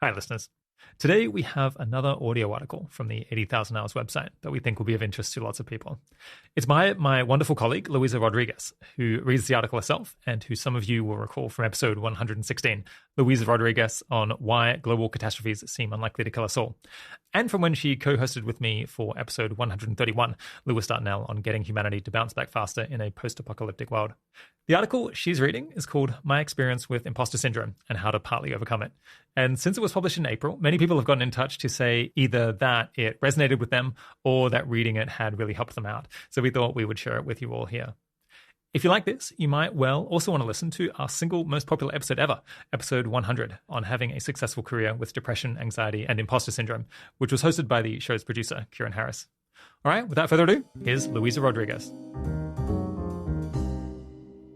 Hi, listeners. Today, we have another audio article from the 80,000 Hours website that we think will be of interest to lots of people. It's by my wonderful colleague, Luisa Rodriguez, who reads the article herself and who some of you will recall from episode 116, Luisa Rodriguez on why global catastrophes seem unlikely to kill us all. And from when she co-hosted with me for episode 131, Lewis Dartnell on getting humanity to bounce back faster in a post-apocalyptic world. The article she's reading is called My Experience with Imposter Syndrome and How to Partly Overcome It. And since it was published in April, many people have gotten in touch to say either that it resonated with them or that reading it had really helped them out. So we thought we would share it with you all here. If you like this, you might also want to listen to our single most popular episode ever, episode 100, on having a successful career with depression, anxiety, and imposter syndrome, which was hosted by the show's producer, Kieran Harris. All right, without further ado, here's Luisa Rodriguez.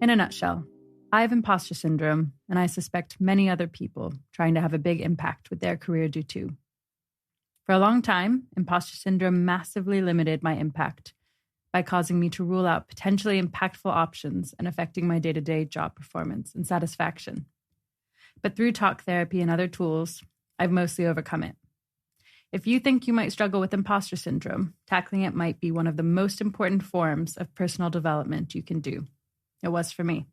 In a nutshell, I have imposter syndrome, and I suspect many other people trying to have a big impact with their career do too. For a long time, imposter syndrome massively limited my impact by causing me to rule out potentially impactful options and affecting my day-to-day job performance and satisfaction. But through talk therapy and other tools, I've mostly overcome it. If you think you might struggle with imposter syndrome, tackling it might be one of the most important forms of personal development you can do. It was for me.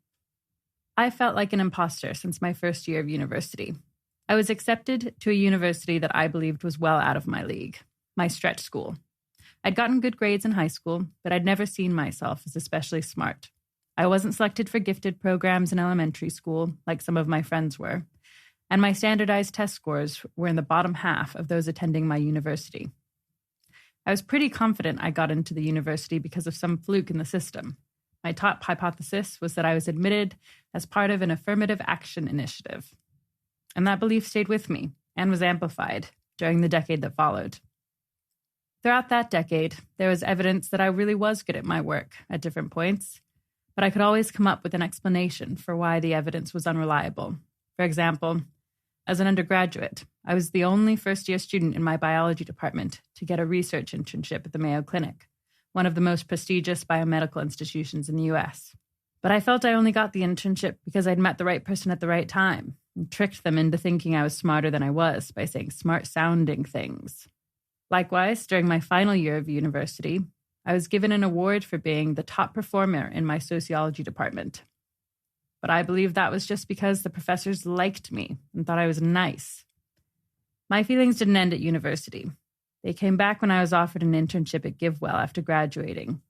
I felt like an imposter since my first year of university. I was accepted to a university that I believed was well out of my league, my stretch school. I'd gotten good grades in high school, but I'd never seen myself as especially smart. I wasn't selected for gifted programs in elementary school, like some of my friends were, and my standardized test scores were in the bottom half of those attending my university. I was pretty confident I got into the university because of some fluke in the system. My top hypothesis was that I was admitted as part of an affirmative action initiative. And that belief stayed with me and was amplified during the decade that followed. Throughout that decade, there was evidence that I really was good at my work at different points, but I could always come up with an explanation for why the evidence was unreliable. For example, as an undergraduate, I was the only first-year student in my biology department to get a research internship at the Mayo Clinic, one of the most prestigious biomedical institutions in the US. But I felt I only got the internship because I'd met the right person at the right time and tricked them into thinking I was smarter than I was by saying smart-sounding things. Likewise, during my final year of university, I was given an award for being the top performer in my sociology department. But I believe that was just because the professors liked me and thought I was nice. My feelings didn't end at university. They came back when I was offered an internship at GiveWell after graduating.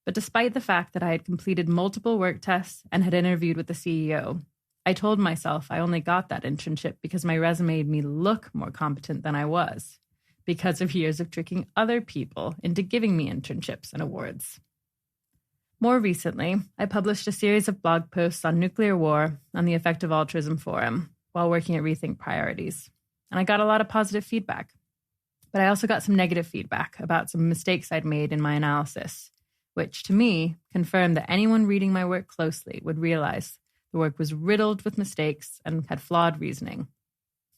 But despite the fact that I had completed multiple work tests and had interviewed with the CEO, I told myself I only got that internship because my resume made me look more competent than I was, because of years of tricking other people into giving me internships and awards. More recently, I published a series of blog posts on nuclear war on the Effective Altruism Forum while working at Rethink Priorities, and I got a lot of positive feedback. But I also got some negative feedback about some mistakes I'd made in my analysis, which, to me, confirmed that anyone reading my work closely would realize the work was riddled with mistakes and had flawed reasoning.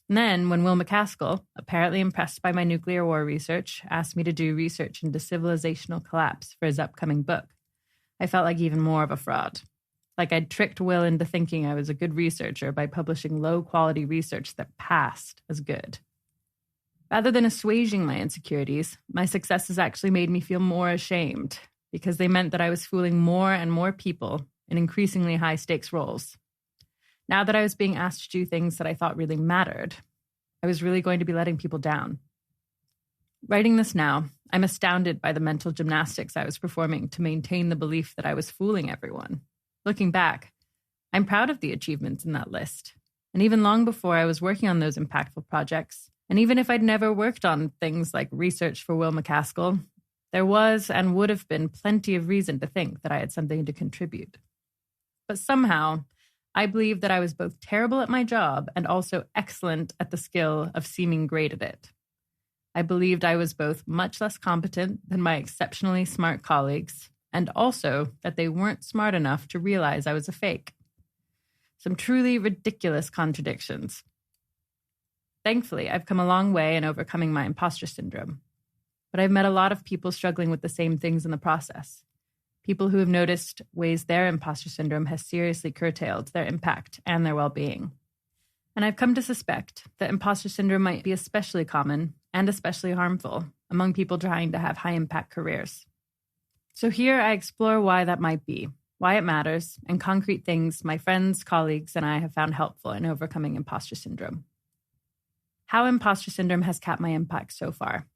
And then, when Will MacAskill, apparently impressed by my nuclear war research, asked me to do research into civilizational collapse for his upcoming book, I felt like even more of a fraud. Like I'd tricked Will into thinking I was a good researcher by publishing low-quality research that passed as good. Rather than assuaging my insecurities, my successes actually made me feel more ashamed because they meant that I was fooling more and more people in increasingly high-stakes roles. Now that I was being asked to do things that I thought really mattered, I was really going to be letting people down. Writing this now, I'm astounded by the mental gymnastics I was performing to maintain the belief that I was fooling everyone. Looking back, I'm proud of the achievements in that list. And even long before I was working on those impactful projects, and even if I'd never worked on things like research for Will MacAskill, there was and would have been plenty of reason to think that I had something to contribute. But somehow, I believed that I was both terrible at my job and also excellent at the skill of seeming great at it. I believed I was both much less competent than my exceptionally smart colleagues, and also that they weren't smart enough to realize I was a fake. Some truly ridiculous contradictions. Thankfully, I've come a long way in overcoming my imposter syndrome, but I've met a lot of people struggling with the same things in the process. People who have noticed ways their imposter syndrome has seriously curtailed their impact and their well-being. And I've come to suspect that imposter syndrome might be especially common and especially harmful among people trying to have high-impact careers. So here I explore why that might be, why it matters, and concrete things my friends, colleagues, and I have found helpful in overcoming imposter syndrome. How imposter syndrome has capped my impact so far.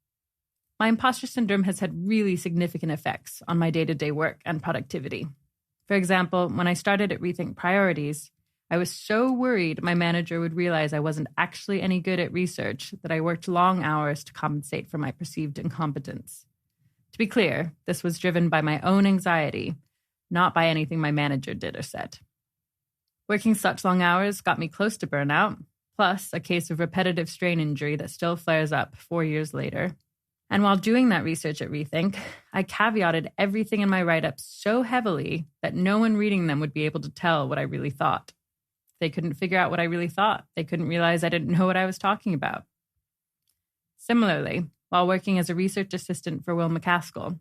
My imposter syndrome has had really significant effects on my day-to-day work and productivity. For example, when I started at Rethink Priorities, I was so worried my manager would realize I wasn't actually any good at research that I worked long hours to compensate for my perceived incompetence. To be clear, this was driven by my own anxiety, not by anything my manager did or said. Working such long hours got me close to burnout, plus a case of repetitive strain injury that still flares up 4 years later. And while doing that research at Rethink, I caveated everything in my write-ups so heavily that no one reading them would be able to tell what I really thought. They couldn't figure out what I really thought. They couldn't realize I didn't know what I was talking about. Similarly, while working as a research assistant for Will MacAskill,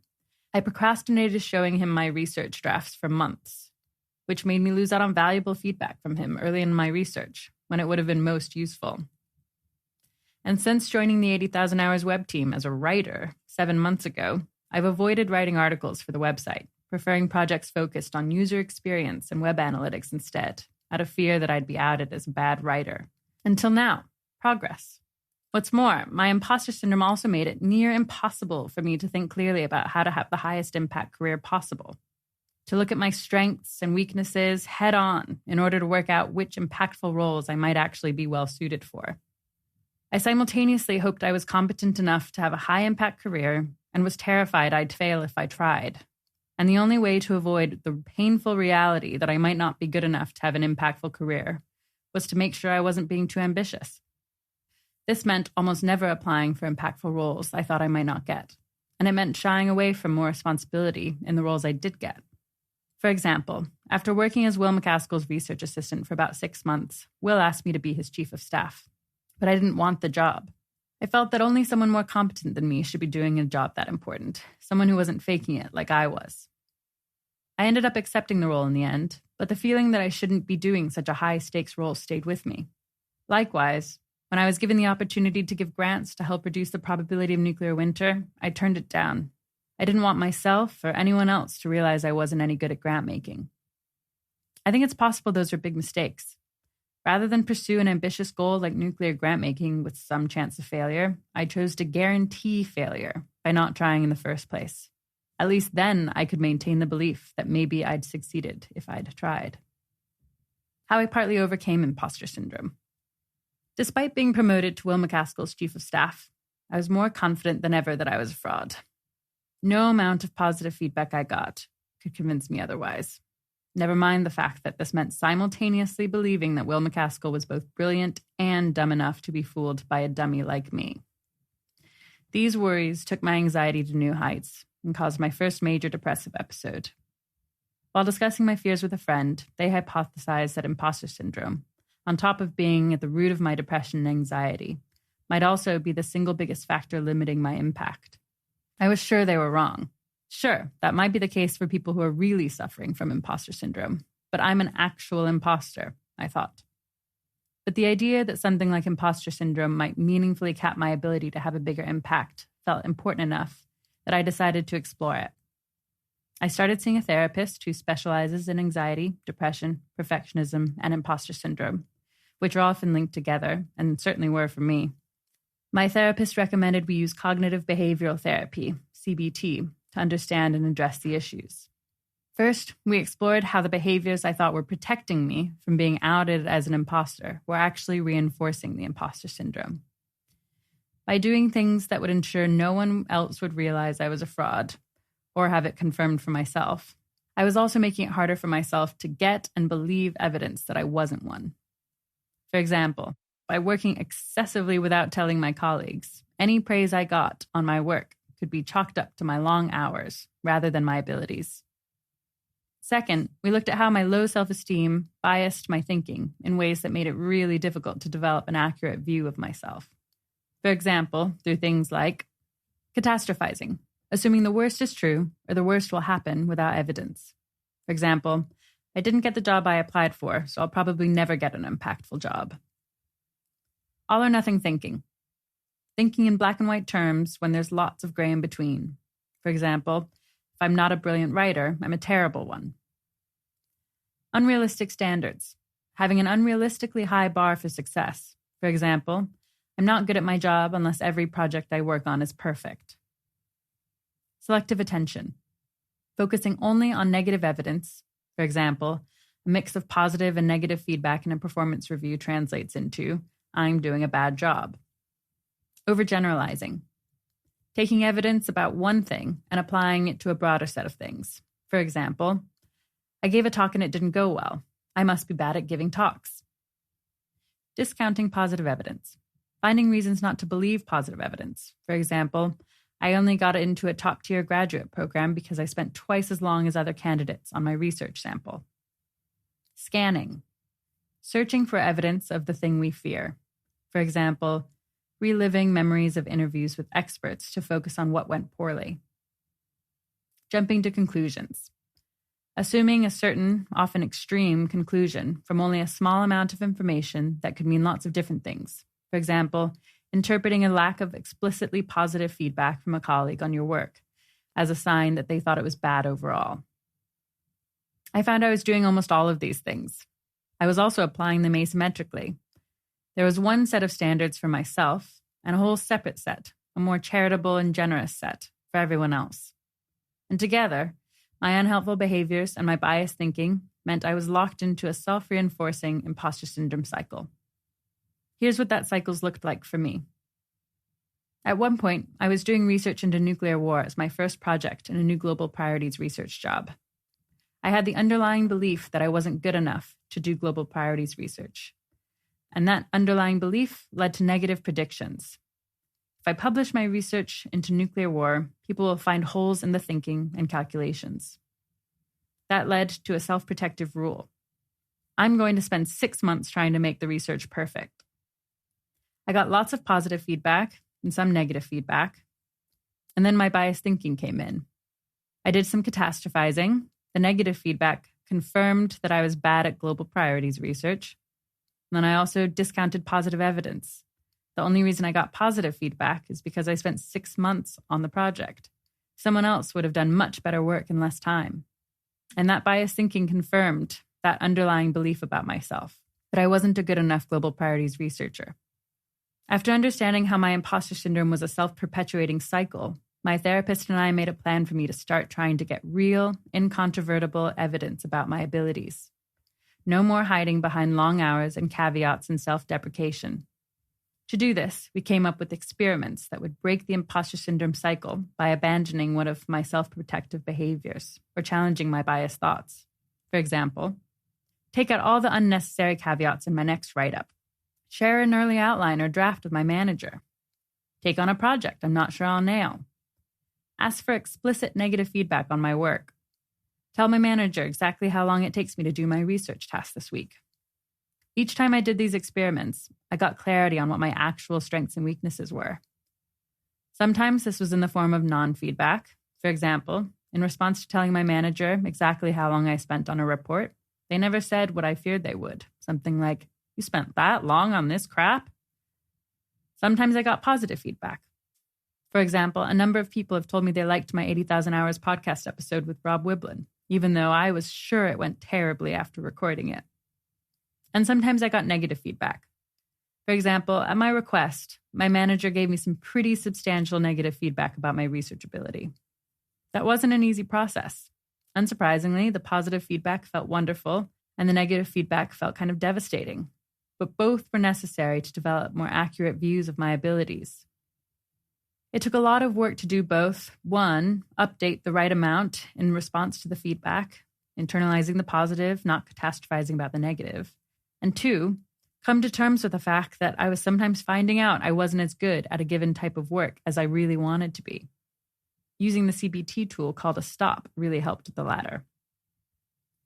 I procrastinated showing him my research drafts for months, which made me lose out on valuable feedback from him early in my research when it would have been most useful. And since joining the 80,000 Hours web team as a writer 7 months ago, I've avoided writing articles for the website, preferring projects focused on user experience and web analytics instead, out of fear that I'd be outed as a bad writer. Until now, progress. What's more, my imposter syndrome also made it near impossible for me to think clearly about how to have the highest impact career possible. To look at my strengths and weaknesses head on in order to work out which impactful roles I might actually be well suited for. I simultaneously hoped I was competent enough to have a high-impact career and was terrified I'd fail if I tried. And the only way to avoid the painful reality that I might not be good enough to have an impactful career was to make sure I wasn't being too ambitious. This meant almost never applying for impactful roles I thought I might not get. And it meant shying away from more responsibility in the roles I did get. For example, after working as Will MacAskill's research assistant for about 6 months, Will asked me to be his chief of staff. But I didn't want the job. I felt that only someone more competent than me should be doing a job that important, someone who wasn't faking it like I was. I ended up accepting the role in the end, but the feeling that I shouldn't be doing such a high-stakes role stayed with me. Likewise, when I was given the opportunity to give grants to help reduce the probability of nuclear winter, I turned it down. I didn't want myself or anyone else to realize I wasn't any good at grant making. I think it's possible those are big mistakes. Rather than pursue an ambitious goal like nuclear grant making with some chance of failure, I chose to guarantee failure by not trying in the first place. At least then I could maintain the belief that maybe I'd succeeded if I'd tried. How I partly overcame imposter syndrome. Despite being promoted to Will MacAskill's chief of staff, I was more confident than ever that I was a fraud. No amount of positive feedback I got could convince me otherwise. Never mind the fact that this meant simultaneously believing that Will MacAskill was both brilliant and dumb enough to be fooled by a dummy like me. These worries took my anxiety to new heights and caused my first major depressive episode. While discussing my fears with a friend, they hypothesized that imposter syndrome, on top of being at the root of my depression and anxiety, might also be the single biggest factor limiting my impact. I was sure they were wrong. Sure, that might be the case for people who are really suffering from imposter syndrome, but I'm an actual imposter, I thought. But the idea that something like imposter syndrome might meaningfully cap my ability to have a bigger impact felt important enough that I decided to explore it. I started seeing a therapist who specializes in anxiety, depression, perfectionism, and imposter syndrome, which are often linked together, and certainly were for me. My therapist recommended we use cognitive behavioral therapy, CBT, to understand and address the issues. First, we explored how the behaviors I thought were protecting me from being outed as an imposter were actually reinforcing the imposter syndrome. By doing things that would ensure no one else would realize I was a fraud or have it confirmed for myself, I was also making it harder for myself to get and believe evidence that I wasn't one. For example, by working excessively without telling my colleagues, any praise I got on my work could be chalked up to my long hours rather than my abilities. Second, we looked at how my low self-esteem biased my thinking in ways that made it really difficult to develop an accurate view of myself. For example, through things like catastrophizing, assuming the worst is true or the worst will happen without evidence. For example, I didn't get the job I applied for, so I'll probably never get an impactful job. All or nothing thinking. Thinking in black and white terms when there's lots of gray in between. For example, if I'm not a brilliant writer, I'm a terrible one. Unrealistic standards. Having an unrealistically high bar for success. For example, I'm not good at my job unless every project I work on is perfect. Selective attention. Focusing only on negative evidence. For example, a mix of positive and negative feedback in a performance review translates into, I'm doing a bad job. Overgeneralizing. Taking evidence about one thing and applying it to a broader set of things. For example, I gave a talk and it didn't go well. I must be bad at giving talks. Discounting positive evidence. Finding reasons not to believe positive evidence. For example, I only got into a top-tier graduate program because I spent twice as long as other candidates on my research sample. Scanning. Searching for evidence of the thing we fear. For example, reliving memories of interviews with experts to focus on what went poorly. Jumping to conclusions. Assuming a certain, often extreme, conclusion from only a small amount of information that could mean lots of different things. For example, interpreting a lack of explicitly positive feedback from a colleague on your work as a sign that they thought it was bad overall. I found I was doing almost all of these things. I was also applying them asymmetrically. There was one set of standards for myself and a whole separate set, a more charitable and generous set for everyone else. And together, my unhelpful behaviors and my biased thinking meant I was locked into a self-reinforcing imposter syndrome cycle. Here's what that cycle's looked like for me. At one point, I was doing research into nuclear war as my first project in a new global priorities research job. I had the underlying belief that I wasn't good enough to do global priorities research. And that underlying belief led to negative predictions. If I publish my research into nuclear war, people will find holes in the thinking and calculations. That led to a self-protective rule. I'm going to spend 6 months trying to make the research perfect. I got lots of positive feedback and some negative feedback. And then my biased thinking came in. I did some catastrophizing. The negative feedback confirmed that I was bad at global priorities research. And then I also discounted positive evidence. The only reason I got positive feedback is because I spent 6 months on the project. Someone else would have done much better work in less time. And that biased thinking confirmed that underlying belief about myself, that I wasn't a good enough global priorities researcher. After understanding how my imposter syndrome was a self-perpetuating cycle, my therapist and I made a plan for me to start trying to get real, incontrovertible evidence about my abilities. No more hiding behind long hours and caveats and self-deprecation. To do this, we came up with experiments that would break the imposter syndrome cycle by abandoning one of my self-protective behaviors or challenging my biased thoughts. For example, take out all the unnecessary caveats in my next write-up. Share an early outline or draft with my manager. Take on a project I'm not sure I'll nail. Ask for explicit negative feedback on my work. Tell my manager exactly how long it takes me to do my research task this week. Each time I did these experiments, I got clarity on what my actual strengths and weaknesses were. Sometimes this was in the form of non-feedback. For example, in response to telling my manager exactly how long I spent on a report, they never said what I feared they would. Something like, "You spent that long on this crap?" Sometimes I got positive feedback. For example, a number of people have told me they liked my 80,000 Hours podcast episode with Rob Wiblin, even though I was sure it went terribly after recording it. And sometimes I got negative feedback. For example, at my request, my manager gave me some pretty substantial negative feedback about my research ability. That wasn't an easy process. Unsurprisingly, the positive feedback felt wonderful, and the negative feedback felt kind of devastating. But both were necessary to develop more accurate views of my abilities. It took a lot of work to do both. One, update the right amount in response to the feedback, internalizing the positive, not catastrophizing about the negative. And two, come to terms with the fact that I was sometimes finding out I wasn't as good at a given type of work as I really wanted to be. Using the CBT tool called a stop really helped with the latter.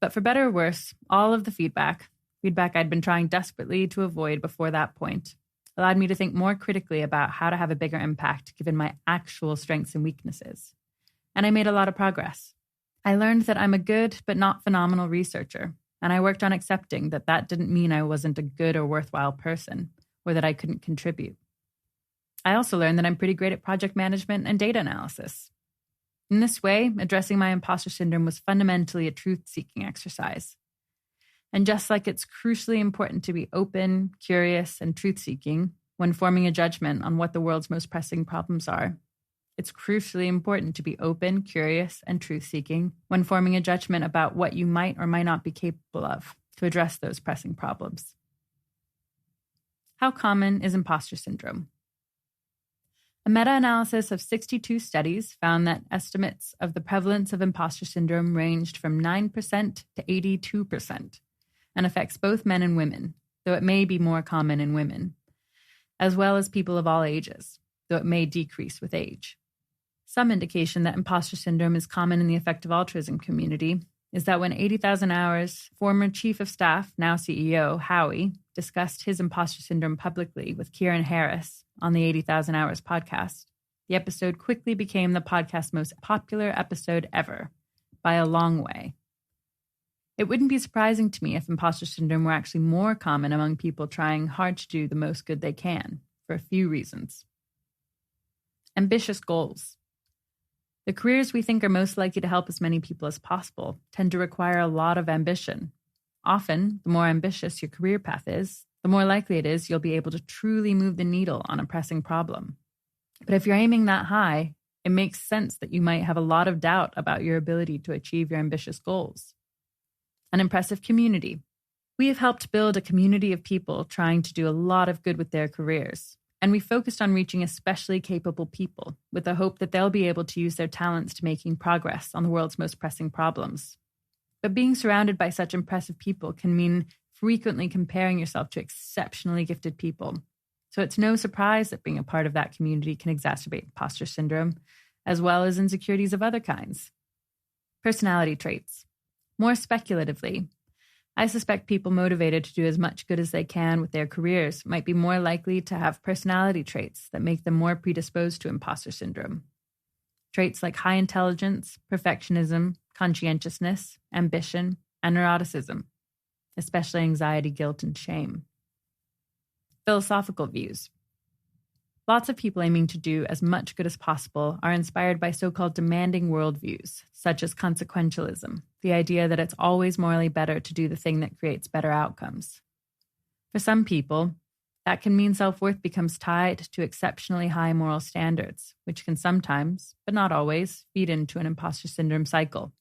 But for better or worse, all of the feedback I'd been trying desperately to avoid before that point, allowed me to think more critically about how to have a bigger impact given my actual strengths and weaknesses. And I made a lot of progress. I learned that I'm a good but not phenomenal researcher, and I worked on accepting that that didn't mean I wasn't a good or worthwhile person, or that I couldn't contribute. I also learned that I'm pretty great at project management and data analysis. In this way, addressing my imposter syndrome was fundamentally a truth-seeking exercise. And just like it's crucially important to be open, curious, and truth-seeking when forming a judgment on what the world's most pressing problems are, it's crucially important to be open, curious, and truth-seeking when forming a judgment about what you might or might not be capable of to address those pressing problems. How common is imposter syndrome? A meta-analysis of 62 studies found that estimates of the prevalence of imposter syndrome ranged from 9% to 82% and affects both men and women, though it may be more common in women, as well as people of all ages, though it may decrease with age. Some indication that imposter syndrome is common in the effective altruism community is that when 80,000 Hours former chief of staff, now CEO, Howie, discussed his imposter syndrome publicly with Kieran Harris on the 80,000 Hours podcast, the episode quickly became the podcast's most popular episode ever, by a long way. It wouldn't be surprising to me if imposter syndrome were actually more common among people trying hard to do the most good they can, for a few reasons. Ambitious goals. The careers we think are most likely to help as many people as possible tend to require a lot of ambition. Often, the more ambitious your career path is, the more likely it is you'll be able to truly move the needle on a pressing problem. But if you're aiming that high, it makes sense that you might have a lot of doubt about your ability to achieve your ambitious goals. An impressive community. We have helped build a community of people trying to do a lot of good with their careers. And we focused on reaching especially capable people with the hope that they'll be able to use their talents to making progress on the world's most pressing problems. But being surrounded by such impressive people can mean frequently comparing yourself to exceptionally gifted people. So it's no surprise that being a part of that community can exacerbate imposter syndrome, as well as insecurities of other kinds. Personality traits. More speculatively, I suspect people motivated to do as much good as they can with their careers might be more likely to have personality traits that make them more predisposed to imposter syndrome. Traits like high intelligence, perfectionism, conscientiousness, ambition, and neuroticism, especially anxiety, guilt, and shame. Philosophical views. Lots of people aiming to do as much good as possible are inspired by so-called demanding worldviews, such as consequentialism, the idea that it's always morally better to do the thing that creates better outcomes. For some people, that can mean self-worth becomes tied to exceptionally high moral standards, which can sometimes, but not always, feed into an imposter syndrome cycle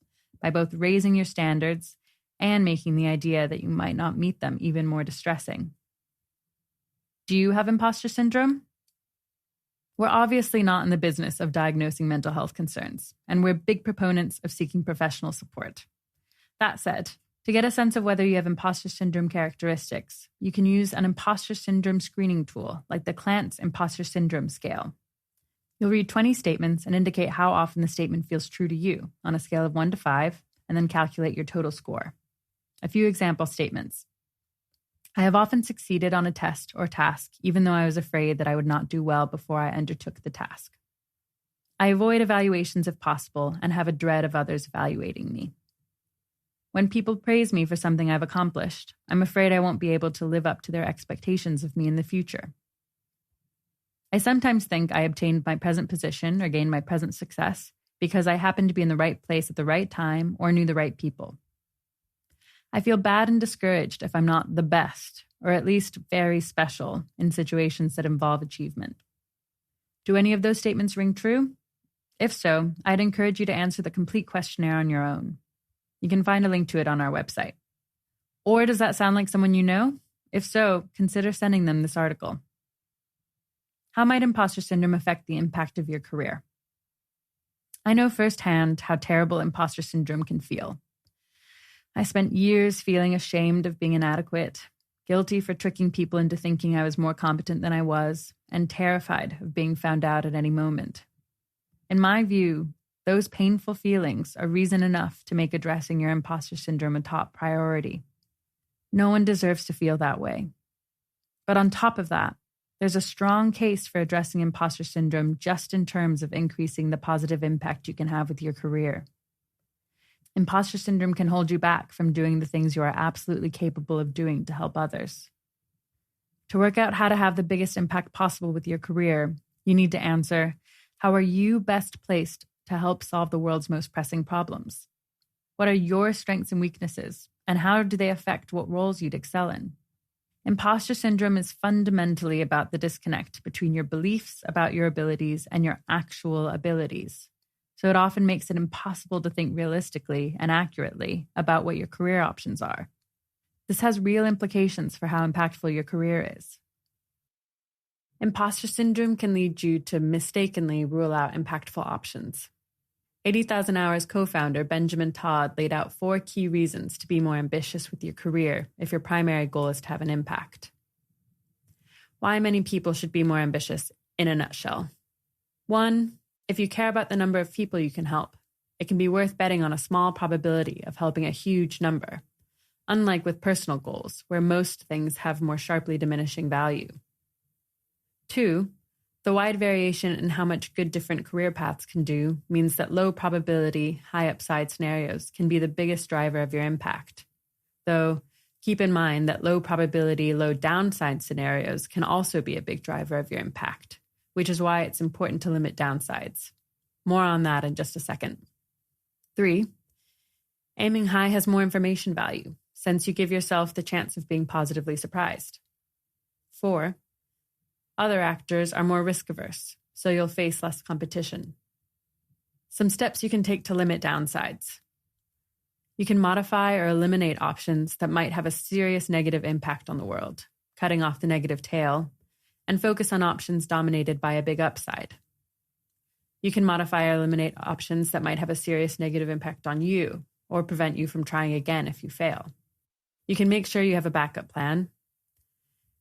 by both raising your standards and making the idea that you might not meet them even more distressing. Do you have imposter syndrome? We're obviously not in the business of diagnosing mental health concerns, and we're big proponents of seeking professional support. That said, to get a sense of whether you have imposter syndrome characteristics, you can use an imposter syndrome screening tool like the Clance Imposter Syndrome Scale. You'll read 20 statements and indicate how often the statement feels true to you on a scale of 1 to 5, and then calculate your total score. A few example statements. I have often succeeded on a test or task, even though I was afraid that I would not do well before I undertook the task. I avoid evaluations if possible and have a dread of others evaluating me. When people praise me for something I've accomplished, I'm afraid I won't be able to live up to their expectations of me in the future. I sometimes think I obtained my present position or gained my present success because I happened to be in the right place at the right time or knew the right people. I feel bad and discouraged if I'm not the best, or at least very special, in situations that involve achievement. Do any of those statements ring true? If so, I'd encourage you to answer the complete questionnaire on your own. You can find a link to it on our website. Or does that sound like someone you know? If so, consider sending them this article. How might imposter syndrome affect the impact of your career? I know firsthand how terrible imposter syndrome can feel. I spent years feeling ashamed of being inadequate, guilty for tricking people into thinking I was more competent than I was, and terrified of being found out at any moment. In my view, those painful feelings are reason enough to make addressing your imposter syndrome a top priority. No one deserves to feel that way. But on top of that, there's a strong case for addressing imposter syndrome just in terms of increasing the positive impact you can have with your career. Imposter syndrome can hold you back from doing the things you are absolutely capable of doing to help others. To work out how to have the biggest impact possible with your career, you need to answer, how are you best placed to help solve the world's most pressing problems? What are your strengths and weaknesses, and how do they affect what roles you'd excel in? Imposter syndrome is fundamentally about the disconnect between your beliefs about your abilities and your actual abilities. So it often makes it impossible to think realistically and accurately about what your career options are. This has real implications for how impactful your career is. Imposter syndrome can lead you to mistakenly rule out impactful options. 80,000 Hours co-founder Benjamin Todd laid out 4 key reasons to be more ambitious with your career if your primary goal is to have an impact. Why many people should be more ambitious in a nutshell. 1, if you care about the number of people you can help, it can be worth betting on a small probability of helping a huge number, unlike with personal goals, where most things have more sharply diminishing value. 2, the wide variation in how much good different career paths can do means that low probability, high upside scenarios can be the biggest driver of your impact. Though, keep in mind that low probability, low downside scenarios can also be a big driver of your impact, which is why it's important to limit downsides. More on that in just a second. 3, aiming high has more information value, since you give yourself the chance of being positively surprised. 4, other actors are more risk-averse, so you'll face less competition. Some steps you can take to limit downsides. You can modify or eliminate options that might have a serious negative impact on the world, cutting off the negative tail, and focus on options dominated by a big upside. You can modify or eliminate options that might have a serious negative impact on you, or prevent you from trying again if you fail. You can make sure you have a backup plan.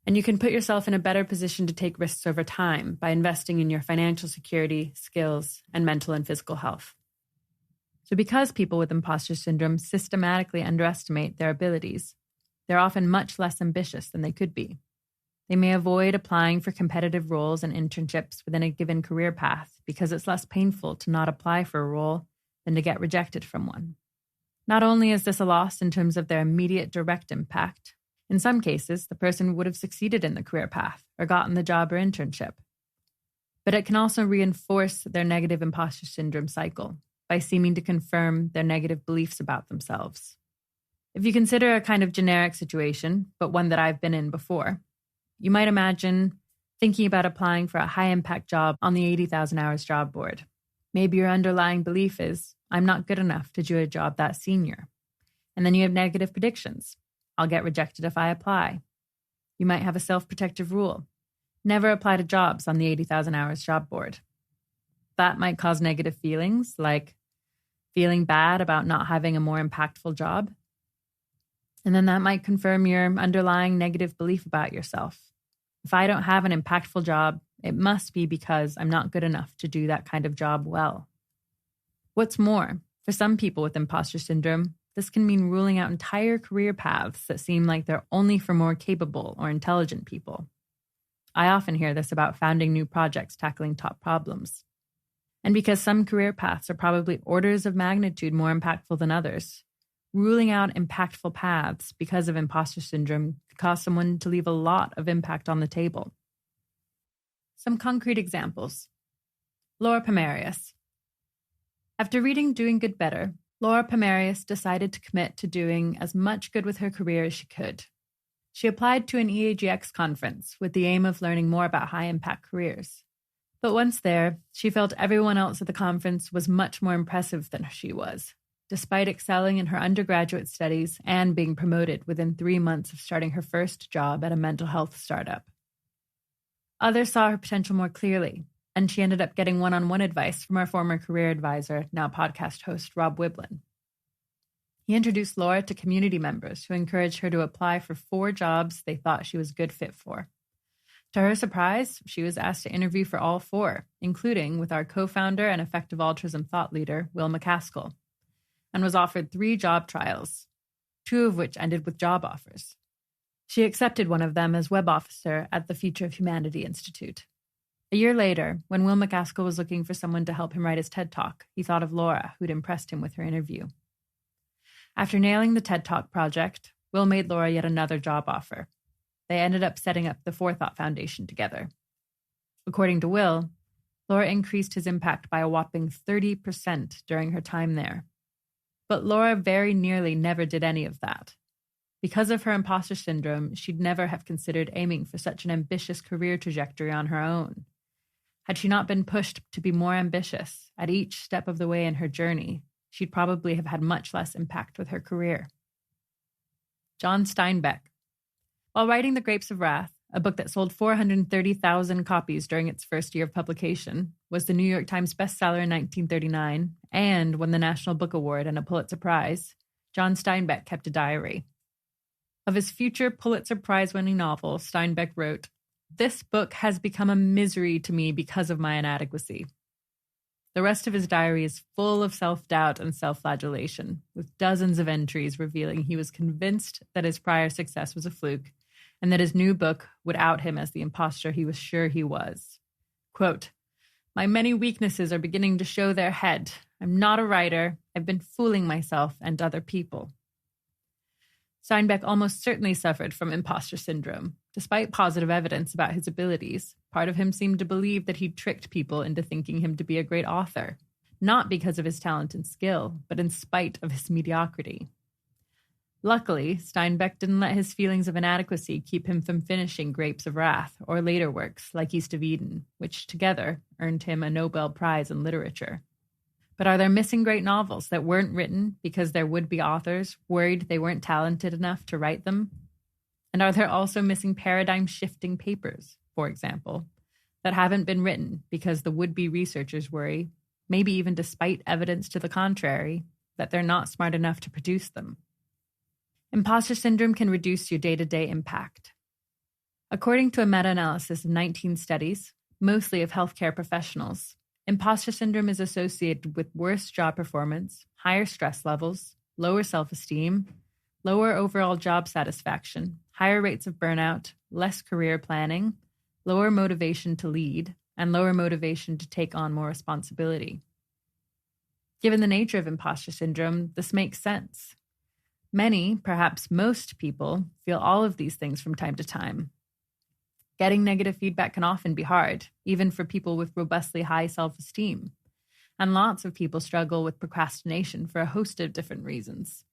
And you can put yourself in a better position to take risks over time by investing in your financial security, skills, and mental and physical health. So because people with imposter syndrome systematically underestimate their abilities, they're often much less ambitious than they could be. They may avoid applying for competitive roles and internships within a given career path because it's less painful to not apply for a role than to get rejected from one. Not only is this a loss in terms of their immediate direct impact, in some cases, the person would have succeeded in the career path or gotten the job or internship. But it can also reinforce their negative imposter syndrome cycle by seeming to confirm their negative beliefs about themselves. If you consider a kind of generic situation, but one that I've been in before, you might imagine thinking about applying for a high-impact job on the 80,000 Hours job board. Maybe your underlying belief is, I'm not good enough to do a job that senior. And then you have negative predictions. I'll get rejected if I apply. You might have a self-protective rule. Never apply to jobs on the 80,000 Hours job board. That might cause negative feelings, like feeling bad about not having a more impactful job. And then that might confirm your underlying negative belief about yourself. If I don't have an impactful job, it must be because I'm not good enough to do that kind of job well. What's more, for some people with imposter syndrome, this can mean ruling out entire career paths that seem like they're only for more capable or intelligent people. I often hear this about founding new projects tackling top problems. And because some career paths are probably orders of magnitude more impactful than others, ruling out impactful paths because of imposter syndrome could cause someone to leave a lot of impact on the table. Some concrete examples. Laura Pomarius. After reading Doing Good Better, Laura Pomarius decided to commit to doing as much good with her career as she could. She applied to an EAGX conference with the aim of learning more about high-impact careers. But once there, she felt everyone else at the conference was much more impressive than she was, despite excelling in her undergraduate studies and being promoted within 3 months of starting her first job at a mental health startup. Others saw her potential more clearly, and she ended up getting one-on-one advice from our former career advisor, now podcast host, Rob Wiblin. He introduced Laura to community members who encouraged her to apply for 4 jobs they thought she was a good fit for. To her surprise, she was asked to interview for all 4, including with our co-founder and effective altruism thought leader, Will McCaskill, and was offered 3 job trials, 2 of which ended with job offers. She accepted one of them as web officer at the Future of Humanity Institute. A year later, when Will McCaskill was looking for someone to help him write his TED Talk, he thought of Laura, who'd impressed him with her interview. After nailing the TED Talk project, Will made Laura yet another job offer. they ended up setting up the Forethought Foundation together. According to Will, Laura increased his impact by a whopping 30% during her time there. But Laura very nearly never did any of that. Because of her imposter syndrome, she'd never have considered aiming for such an ambitious career trajectory on her own. Had she not been pushed to be more ambitious at each step of the way in her journey, she'd probably have had much less impact with her career. John Steinbeck. While writing The Grapes of Wrath, a book that sold 430,000 copies during its first year of publication, was the New York Times bestseller in 1939, and won the National Book Award and a Pulitzer Prize, John Steinbeck kept a diary. Of his future Pulitzer Prize-winning novel, Steinbeck wrote, "This book has become a misery to me because of my inadequacy." The rest of his diary is full of self-doubt and self-flagellation, with dozens of entries revealing he was convinced that his prior success was a fluke and that his new book would out him as the imposter he was sure he was. Quote, "My many weaknesses are beginning to show their head. I'm not a writer. I've been fooling myself and other people." Steinbeck almost certainly suffered from imposter syndrome. Despite positive evidence about his abilities, part of him seemed to believe that he'd tricked people into thinking him to be a great author, not because of his talent and skill, but in spite of his mediocrity. Luckily, Steinbeck didn't let his feelings of inadequacy keep him from finishing Grapes of Wrath or later works like East of Eden, which together earned him a Nobel Prize in Literature. But are there missing great novels that weren't written because their would-be authors worried they weren't talented enough to write them? And are there also missing paradigm-shifting papers, for example, that haven't been written because the would-be researchers worry, maybe even despite evidence to the contrary, that they're not smart enough to produce them? Imposter syndrome can reduce your day-to-day impact. According to a meta-analysis of 19 studies, mostly of healthcare professionals, imposter syndrome is associated with worse job performance, higher stress levels, lower self-esteem, lower overall job satisfaction, higher rates of burnout, less career planning, lower motivation to lead, and lower motivation to take on more responsibility. Given the nature of imposter syndrome, this makes sense. Many, perhaps most people, feel all of these things from time to time. Getting negative feedback can often be hard, even for people with robustly high self-esteem. And lots of people struggle with procrastination for a host of different reasons.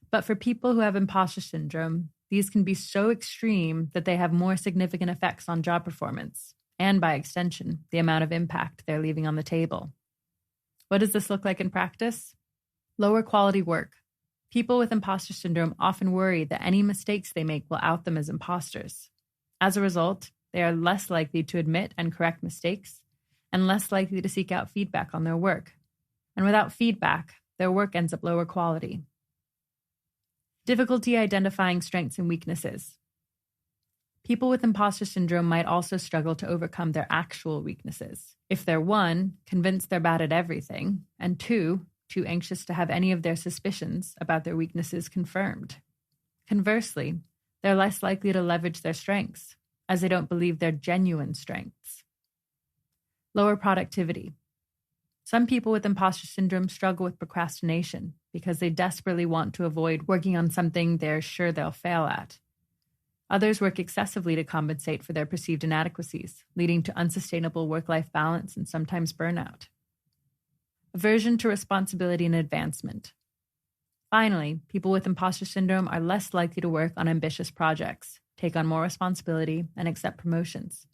But for people who have imposter syndrome, these can be so extreme that they have more significant effects on job performance, and by extension, the amount of impact they're leaving on the table. What does this look like in practice? Lower quality work. People with imposter syndrome often worry that any mistakes they make will out them as imposters. As a result, they are less likely to admit and correct mistakes, and less likely to seek out feedback on their work. And without feedback, their work ends up lower quality. Difficulty identifying strengths and weaknesses. People with imposter syndrome might also struggle to overcome their actual weaknesses. If they're 1, convinced they're bad at everything, and 2, too anxious to have any of their suspicions about their weaknesses confirmed. Conversely, they're less likely to leverage their strengths, as they don't believe they're genuine strengths. Lower productivity. Some people with imposter syndrome struggle with procrastination because they desperately want to avoid working on something they're sure they'll fail at. Others work excessively to compensate for their perceived inadequacies, leading to unsustainable work-life balance and sometimes burnout. Aversion to responsibility and advancement. Finally, people with imposter syndrome are less likely to work on ambitious projects, take on more responsibility, and accept promotions,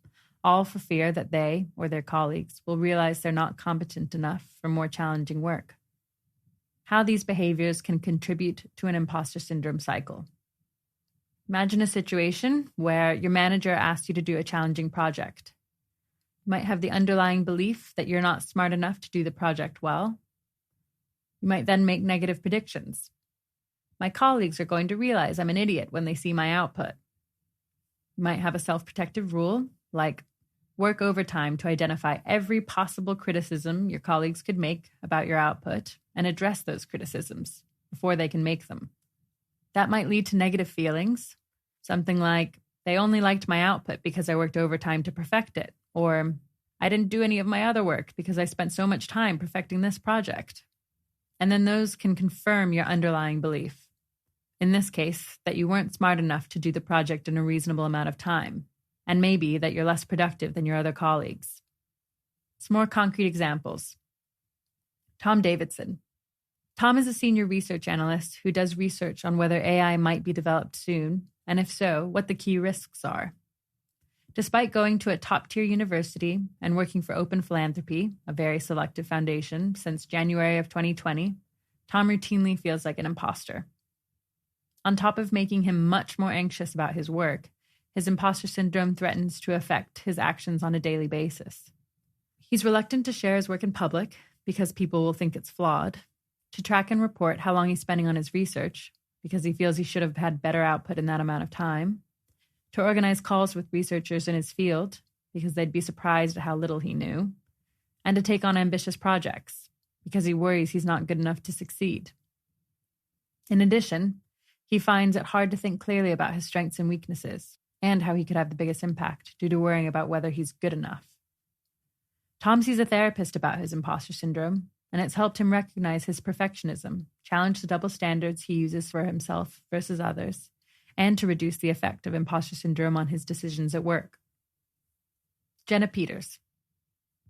all for fear that they or their colleagues will realize they're not competent enough for more challenging work. How these behaviors can contribute to an imposter syndrome cycle. Imagine a situation where your manager asks you to do a challenging project. You might have the underlying belief that you're not smart enough to do the project well. You might then make negative predictions. My colleagues are going to realize I'm an idiot when they see my output. You might have a self-protective rule, like work overtime to identify every possible criticism your colleagues could make about your output and address those criticisms before they can make them. That might lead to negative feelings, something like, they only liked my output because I worked overtime to perfect it, or I didn't do any of my other work because I spent so much time perfecting this project. And then those can confirm your underlying belief. In this case, that you weren't smart enough to do the project in a reasonable amount of time, and maybe that you're less productive than your other colleagues. Some more concrete examples. Tom Davidson. Tom is a senior research analyst who does research on whether AI might be developed soon, and if so, what the key risks are. Despite going to a top-tier university and working for Open Philanthropy, a very selective foundation, since January of 2020, Tom routinely feels like an imposter. On top of making him much more anxious about his work, his imposter syndrome threatens to affect his actions on a daily basis. He's reluctant to share his work in public because people will think it's flawed, to track and report how long he's spending on his research because he feels he should have had better output in that amount of time, to organize calls with researchers in his field because they'd be surprised at how little he knew, and to take on ambitious projects because he worries he's not good enough to succeed. In addition, he finds it hard to think clearly about his strengths and weaknesses and how he could have the biggest impact due to worrying about whether he's good enough. Tom sees a therapist about his imposter syndrome, and it's helped him recognize his perfectionism, challenge the double standards he uses for himself versus others, and to reduce the effect of imposter syndrome on his decisions at work. Jenna Peters.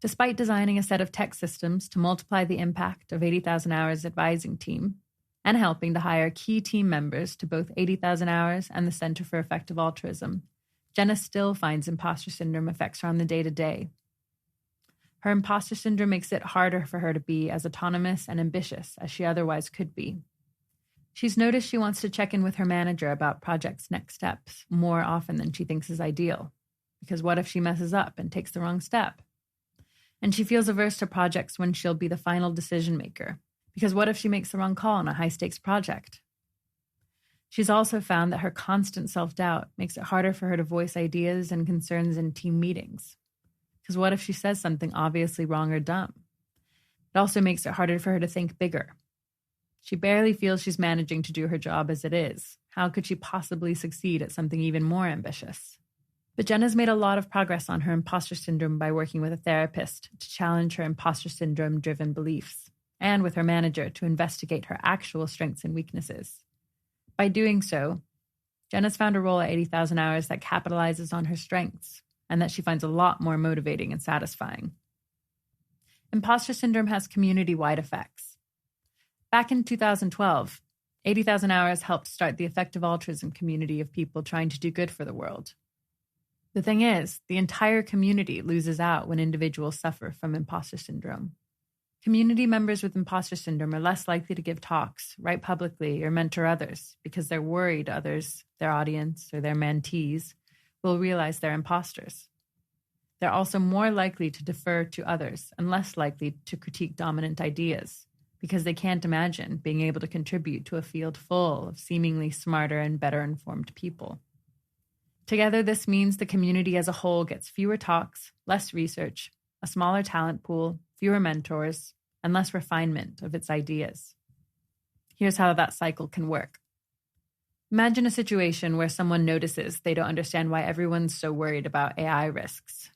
Despite designing a set of tech systems to multiply the impact of 80,000 Hours advising team, and helping to hire key team members to both 80,000 Hours and the Center for Effective Altruism, Jenna still finds imposter syndrome affects her on the day-to-day. Her imposter syndrome makes it harder for her to be as autonomous and ambitious as she otherwise could be. She's noticed she wants to check in with her manager about projects' next steps more often than she thinks is ideal, because what if she messes up and takes the wrong step? And she feels averse to projects when she'll be the final decision maker, because what if she makes the wrong call on a high-stakes project? She's also found that her constant self-doubt makes it harder for her to voice ideas and concerns in team meetings. Because what if she says something obviously wrong or dumb? It also makes it harder for her to think bigger. She barely feels she's managing to do her job as it is. How could she possibly succeed at something even more ambitious? But Jenna's made a lot of progress on her imposter syndrome by working with a therapist to challenge her imposter syndrome-driven beliefs, and with her manager to investigate her actual strengths and weaknesses. By doing so, Jenna's found a role at 80,000 Hours that capitalizes on her strengths and that she finds a lot more motivating and satisfying. Imposter syndrome has community-wide effects. Back in 2012, 80,000 Hours helped start the Effective Altruism community of people trying to do good for the world. The thing is, the entire community loses out when individuals suffer from imposter syndrome. Community members with imposter syndrome are less likely to give talks, write publicly, or mentor others because they're worried others, their audience, or their mentees, will realize they're imposters. They're also more likely to defer to others and less likely to critique dominant ideas because they can't imagine being able to contribute to a field full of seemingly smarter and better informed people. Together, this means the community as a whole gets fewer talks, less research, a smaller talent pool, fewer mentors, and less refinement of its ideas. Here's how that cycle can work. Imagine a situation where someone notices they don't understand why everyone's so worried about AI risks.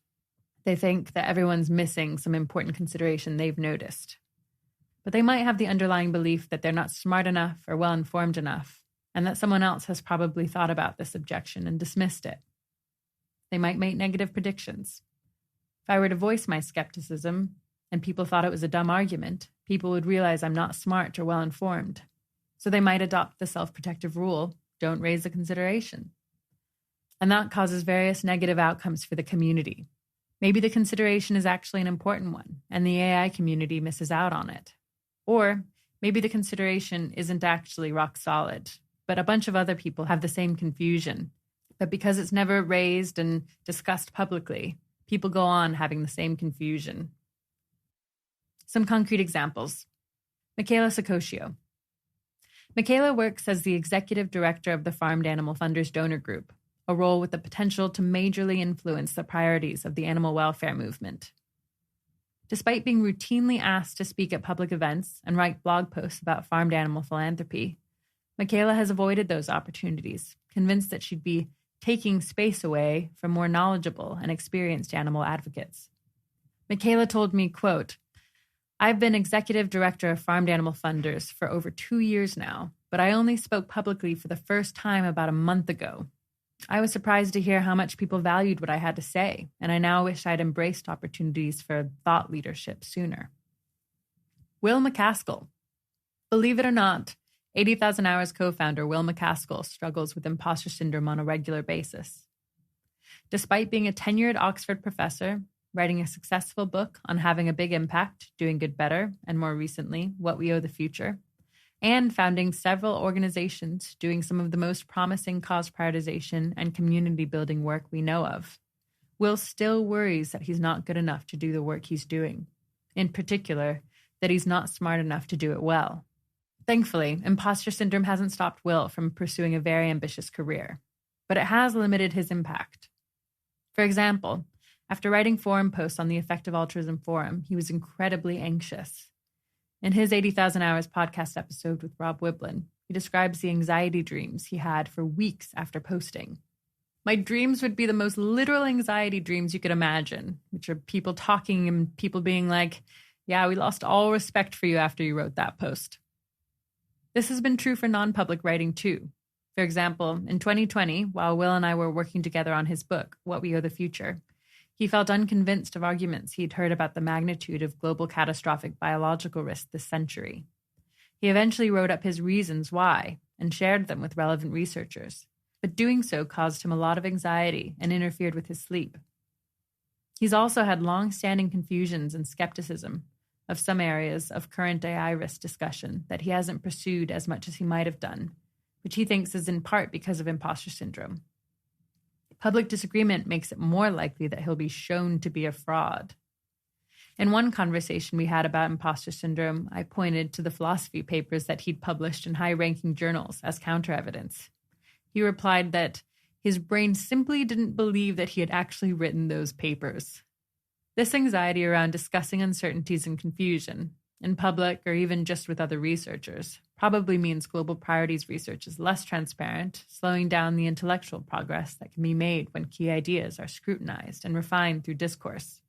They think that everyone's missing some important consideration they've noticed. But they might have the underlying belief that they're not smart enough or well-informed enough, and that someone else has probably thought about this objection and dismissed it. They might make negative predictions. If I were to voice my skepticism, and people thought it was a dumb argument, people would realize I'm not smart or well-informed. So they might adopt the self-protective rule, don't raise the consideration. And that causes various negative outcomes for the community. Maybe the consideration is actually an important one, and the AI community misses out on it. Or maybe the consideration isn't actually rock solid, but a bunch of other people have the same confusion. But because it's never raised and discussed publicly, people go on having the same confusion. Some concrete examples. Michaela Sacosio. Michaela works as the executive director of the Farmed Animal Funders Donor Group, a role with the potential to majorly influence the priorities of the animal welfare movement. Despite being routinely asked to speak at public events and write blog posts about farmed animal philanthropy, Michaela has avoided those opportunities, convinced that she'd be taking space away from more knowledgeable and experienced animal advocates. Michaela told me, quote, "I've been executive director of Farmed Animal Funders for over 2 years now, but I only spoke publicly for the first time about a month ago. I was surprised to hear how much people valued what I had to say, and I now wish I'd embraced opportunities for thought leadership sooner. Will MacAskill. Believe it or not, 80,000 Hours co-founder Will MacAskill struggles with imposter syndrome on a regular basis. Despite being a tenured Oxford professor, writing a successful book on having a big impact, doing good better, and more recently, What We Owe the Future, and founding several organizations doing some of the most promising cause prioritization and community building work we know of, Will still worries that he's not good enough to do the work he's doing. In particular, that he's not smart enough to do it well. Thankfully, imposter syndrome hasn't stopped Will from pursuing a very ambitious career, but it has limited his impact. For example, after writing forum posts on the Effective Altruism Forum, he was incredibly anxious. In his 80,000 Hours podcast episode with Rob Wiblin, he describes the anxiety dreams he had for weeks after posting. My dreams would be the most literal anxiety dreams you could imagine, which are people talking and people being like, yeah, we lost all respect for you after you wrote that post. This has been true for non-public writing too. For example, in 2020, while Will and I were working together on his book, What We Owe the Future, he felt unconvinced of arguments he'd heard about the magnitude of global catastrophic biological risk this century. He eventually wrote up his reasons why and shared them with relevant researchers, but doing so caused him a lot of anxiety and interfered with his sleep. He's also had long-standing confusions and skepticism of some areas of current AI risk discussion that he hasn't pursued as much as he might have done, which he thinks is in part because of imposter syndrome. Public disagreement makes it more likely that he'll be shown to be a fraud. In one conversation we had about imposter syndrome, I pointed to the philosophy papers that he'd published in high-ranking journals as counter-evidence. He replied that his brain simply didn't believe that he had actually written those papers. This anxiety around discussing uncertainties and confusion, in public or even just with other researchers, probably means global priorities research is less transparent, slowing down the intellectual progress that can be made when key ideas are scrutinized and refined through discourse.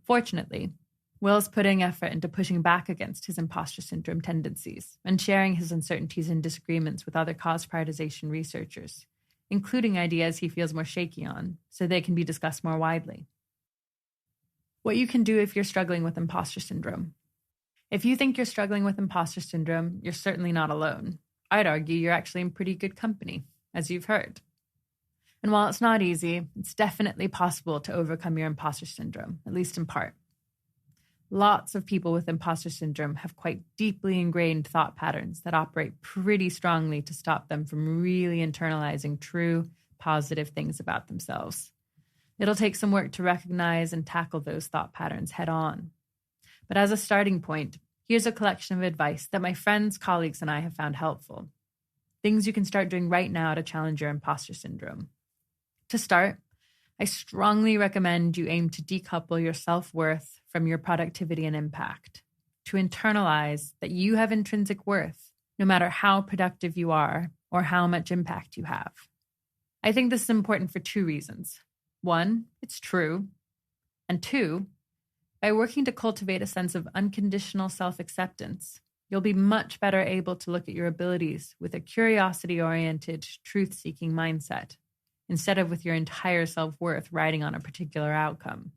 Fortunately, Will's putting effort into pushing back against his imposter syndrome tendencies and sharing his uncertainties and disagreements with other cause prioritization researchers, including ideas he feels more shaky on, so they can be discussed more widely. What you can do if you're struggling with imposter syndrome. If you think you're struggling with imposter syndrome, you're certainly not alone. I'd argue you're actually in pretty good company, as you've heard. And while it's not easy, it's definitely possible to overcome your imposter syndrome, at least in part. Lots of people with imposter syndrome have quite deeply ingrained thought patterns that operate pretty strongly to stop them from really internalizing true, positive things about themselves. It'll take some work to recognize and tackle those thought patterns head on. But as a starting point, here's a collection of advice that my friends, colleagues, and I have found helpful. Things you can start doing right now to challenge your imposter syndrome. To start, I strongly recommend you aim to decouple your self-worth from your productivity and impact, to internalize that you have intrinsic worth, no matter how productive you are or how much impact you have. I think this is important for two reasons. One, it's true. And two, by working to cultivate a sense of unconditional self-acceptance, you'll be much better able to look at your abilities with a curiosity-oriented, truth-seeking mindset, instead of with your entire self-worth riding on a particular outcome.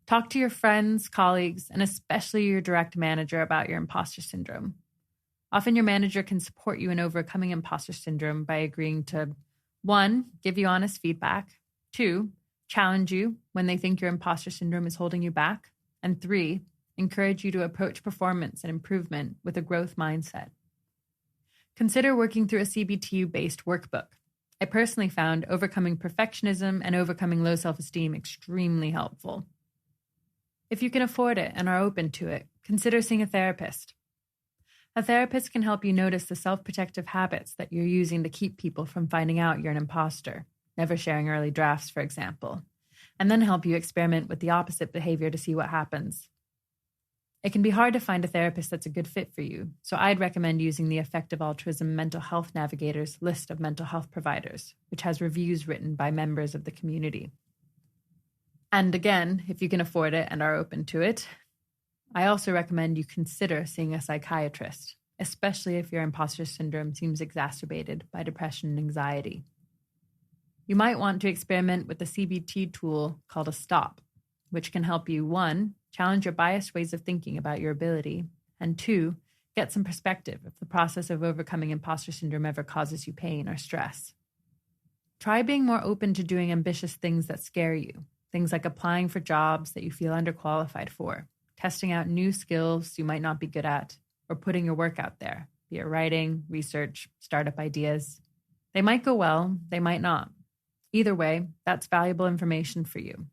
Talk to your friends, colleagues, and especially your direct manager about your imposter syndrome. Often your manager can support you in overcoming imposter syndrome by agreeing to 1, give you honest feedback, 2, challenge you when they think your imposter syndrome is holding you back, and 3, encourage you to approach performance and improvement with a growth mindset. Consider working through a CBT-based workbook. I personally found overcoming perfectionism and overcoming low self-esteem extremely helpful. If you can afford it and are open to it, consider seeing a therapist. A therapist can help you notice the self-protective habits that you're using to keep people from finding out you're an imposter, never sharing early drafts, for example, and then help you experiment with the opposite behavior to see what happens. It can be hard to find a therapist that's a good fit for you, so I'd recommend using the Effective Altruism Mental Health Navigator's list of mental health providers, which has reviews written by members of the community. And again, if you can afford it and are open to it, I also recommend you consider seeing a psychiatrist, especially if your imposter syndrome seems exacerbated by depression and anxiety. You might want to experiment with the CBT tool called a stop, which can help you, 1, challenge your biased ways of thinking about your ability, and 2, get some perspective if the process of overcoming imposter syndrome ever causes you pain or stress. Try being more open to doing ambitious things that scare you, things like applying for jobs that you feel underqualified for, testing out new skills you might not be good at, or putting your work out there, be it writing, research, startup ideas. They might go well, they might not. Either way, that's valuable information for you.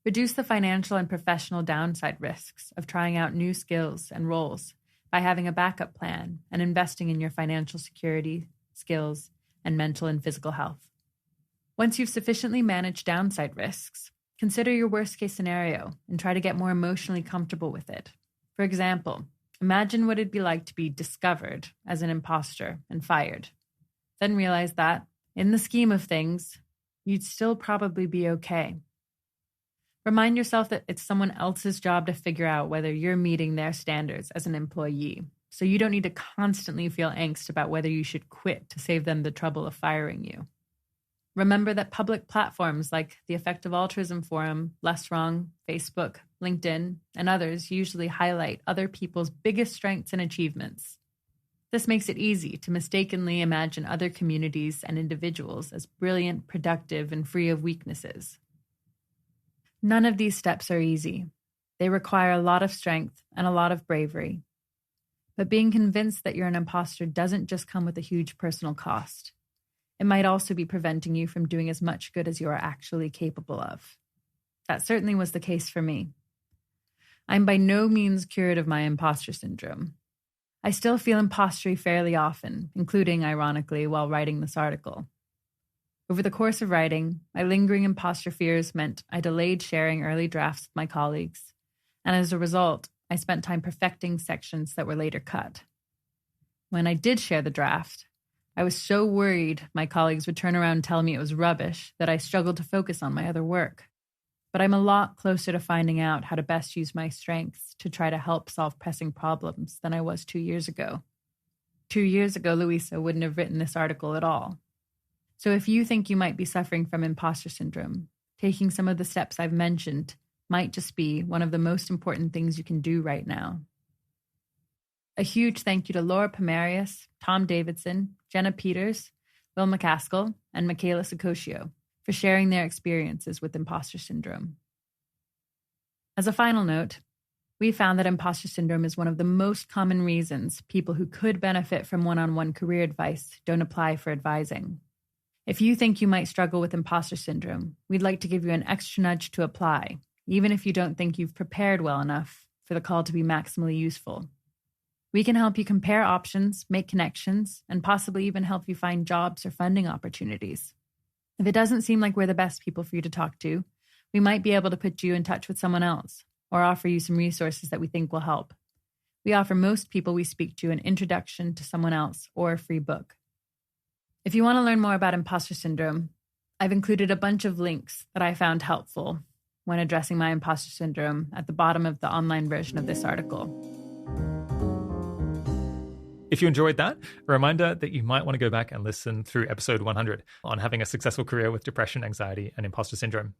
Reduce the financial and professional downside risks of trying out new skills and roles by having a backup plan and investing in your financial security, skills, and mental and physical health. Once you've sufficiently managed downside risks, consider your worst-case scenario and try to get more emotionally comfortable with it. For example, imagine what it'd be like to be discovered as an imposter and fired. Then realize that, in the scheme of things, you'd still probably be okay. Remind yourself that it's someone else's job to figure out whether you're meeting their standards as an employee, so you don't need to constantly feel angst about whether you should quit to save them the trouble of firing you. Remember that public platforms like the Effective Altruism Forum, Less Wrong, Facebook, LinkedIn, and others usually highlight other people's biggest strengths and achievements. This makes it easy to mistakenly imagine other communities and individuals as brilliant, productive, and free of weaknesses. None of these steps are easy. They require a lot of strength and a lot of bravery. But being convinced that you're an imposter doesn't just come with a huge personal cost. It might also be preventing you from doing as much good as you are actually capable of. That certainly was the case for me. I'm by no means cured of my imposter syndrome. I still feel impostery fairly often, including, ironically, while writing this article. Over the course of writing, my lingering imposter fears meant I delayed sharing early drafts with my colleagues, and as a result, I spent time perfecting sections that were later cut. When I did share the draft, I was so worried my colleagues would turn around and tell me it was rubbish that I struggled to focus on my other work. But I'm a lot closer to finding out how to best use my strengths to try to help solve pressing problems than I was 2 years ago. 2 years ago, Luisa wouldn't have written this article at all. So if you think you might be suffering from imposter syndrome, taking some of the steps I've mentioned might just be one of the most important things you can do right now. A huge thank you to Laura Pomarius, Tom Davidson, Jenna Peters, Will McCaskill, and Michaela Sicoscio for sharing their experiences with imposter syndrome. As a final note, we found that imposter syndrome is one of the most common reasons people who could benefit from one-on-one career advice don't apply for advising. If you think you might struggle with imposter syndrome, we'd like to give you an extra nudge to apply, even if you don't think you've prepared well enough for the call to be maximally useful. We can help you compare options, make connections, and possibly even help you find jobs or funding opportunities. If it doesn't seem like we're the best people for you to talk to, we might be able to put you in touch with someone else or offer you some resources that we think will help. We offer most people we speak to an introduction to someone else or a free book. If you want to learn more about imposter syndrome, I've included a bunch of links that I found helpful when addressing my imposter syndrome at the bottom of the online version of this article. If you enjoyed that, a reminder that you might want to go back and listen through episode 100 on having a successful career with depression, anxiety, and imposter syndrome.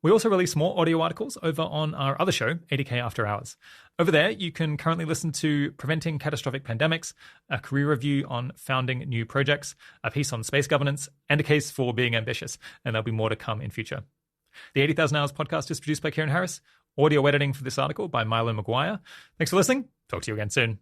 We also release more audio articles over on our other show, 80K After Hours. Over there, you can currently listen to Preventing Catastrophic Pandemics, a career review on founding new projects, a piece on space governance, and a case for being ambitious. And there'll be more to come in future. The 80,000 Hours podcast is produced by Kieran Harris. Audio editing for this article by Milo Maguire. Thanks for listening. Talk to you again soon.